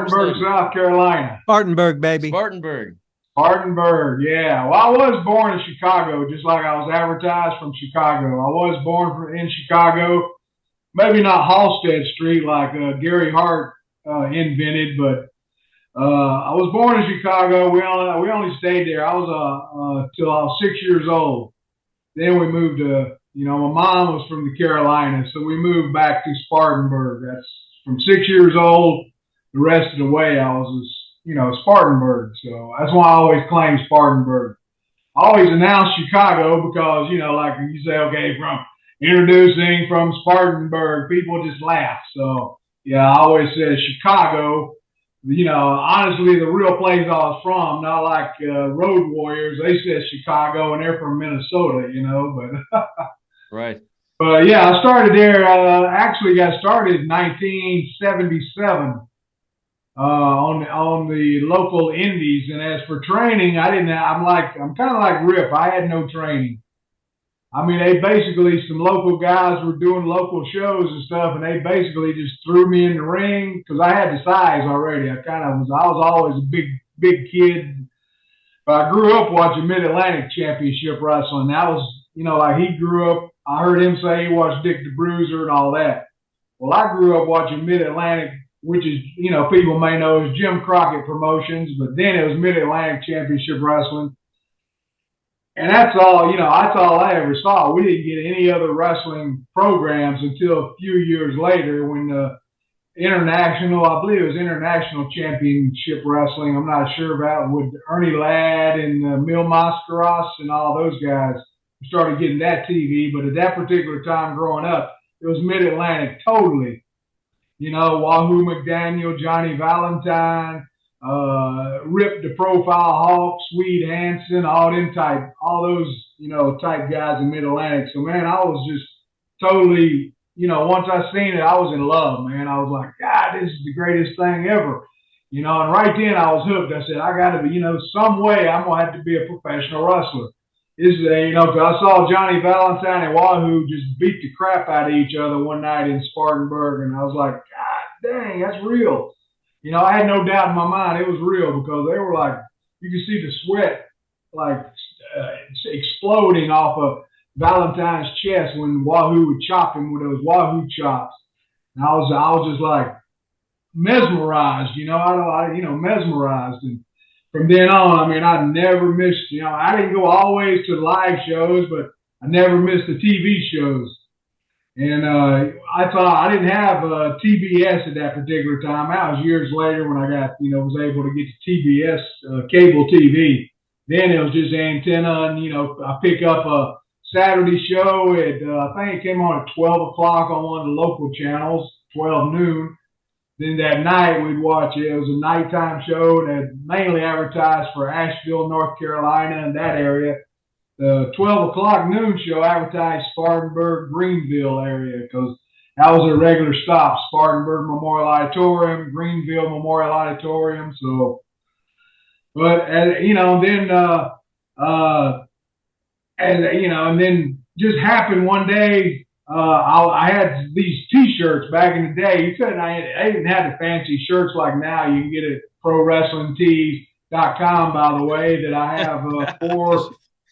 Spartanburg, South Carolina. Spartanburg, baby. Spartanburg, yeah. Well, I was born in Chicago, just like I was advertised from Chicago. I was born in Chicago, maybe not Halsted Street like Gary Hart invented, but I was born in Chicago. We only stayed there. I was till I was 6 years old. Then we moved to, my mom was from the Carolinas, so we moved back to Spartanburg. That's from 6 years old. The rest of the way, I was, Spartanburg. So that's why I always claim Spartanburg. I always announce Chicago because, like when you say, okay, from introducing from Spartanburg, people just laugh. So, yeah, I always say Chicago. Honestly, the real place I was from, not like Road Warriors. They said Chicago, and they're from Minnesota, but right. But yeah, I started there. Actually, got started in 1977 on the local indies. And as for training, I'm kind of like Rip. I had no training. I mean, some local guys were doing local shows and stuff, and they basically just threw me in the ring because I had the size already. I was always a big kid. But I grew up watching Mid-Atlantic Championship Wrestling. That was, like he grew up. I heard him say he watched Dick the Bruiser and all that. Well, I grew up watching Mid-Atlantic, which is, people may know as Jim Crockett Promotions, but then it was Mid-Atlantic Championship Wrestling. And that's all I ever saw. We didn't get any other wrestling programs until a few years later when the I believe it was International Championship Wrestling, I'm not sure about, with Ernie Ladd and Mil Mascaras and all those guys. We started getting that TV, but at that particular time growing up, it was Mid-Atlantic totally. Wahoo McDaniel, Johnny Valentine, Rip the Profile Hawk, Swede Hansen, all those type guys in Mid-Atlantic. So man, I was just totally, once I seen it, I was in love, man. I was like, God, this is the greatest thing ever. And right then I was hooked. I said, I gotta be, some way I'm gonna have to be a professional wrestler. This is, because I saw Johnny Valentine and Wahoo just beat the crap out of each other one night in Spartanburg, and I was like, God dang, that's real. I had no doubt in my mind it was real because they were like, you could see the sweat exploding off of Valentine's chest when Wahoo would chop him with those Wahoo chops. And I was just like mesmerized, mesmerized. And from then on, I mean, I never missed, I didn't go always to live shows, but I never missed the TV shows. And I thought I didn't have TBS at that particular time. That was years later when I got, was able to get to TBS cable TV. Then it was just antenna, and I pick up a Saturday show at I think it came on at 12 o'clock on one of the local channels, 12 noon. Then that night we'd watch it. It was a nighttime show that mainly advertised for Asheville, North Carolina, and that area. The 12 o'clock noon show advertised Spartanburg, Greenville area because that was a regular stop. Spartanburg Memorial Auditorium, Greenville Memorial Auditorium. So, but and then just happened one day. I had these T-shirts back in the day. I didn't have the fancy shirts like now. You can get it at ProWrestlingTees.com, by the way. That I have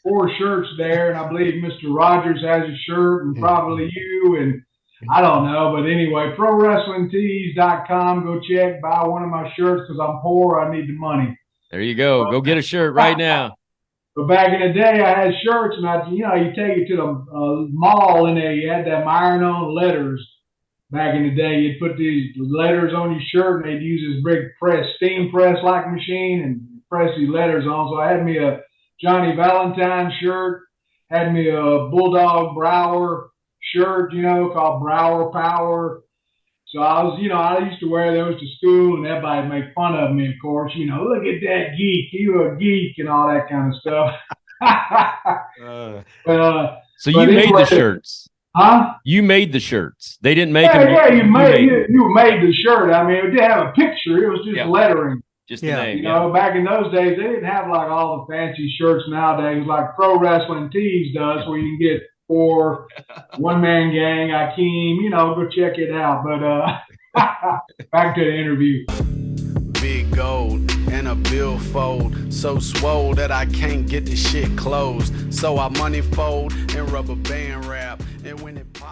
four shirts there, and I believe Mr. Rogers has a shirt, and probably you, and I don't know. But anyway, ProWrestlingTees.com. Go check, buy one of my shirts because I'm poor. I need the money. There you go. Go get a shirt right now. But back in the day, I had shirts, and you take it to the mall in there. You had them iron-on letters. Back in the day, you'd put these letters on your shirt, and they'd use this big steam press-like machine and press these letters on. So I had me a Johnny Valentine shirt, had me a Bulldog Brower shirt, called Brower Power. So I used to wear those to school, and everybody make fun of me, of course. Look at that geek, you a geek, and all that kind of stuff. So you made the shirts, huh? You made the shirts. They didn't make them. Yeah, you made the shirt. I mean, it didn't have a picture. It was just lettering. Just the name. Back in those days, they didn't have like all the fancy shirts nowadays, like Pro Wrestling Tees does, where you can get 4 one-man gang, Akeem, go check it out. But back to the interview. and a billfold. So swole that I can't get the shit closed. So I money fold and rubber band wrap. And when it pop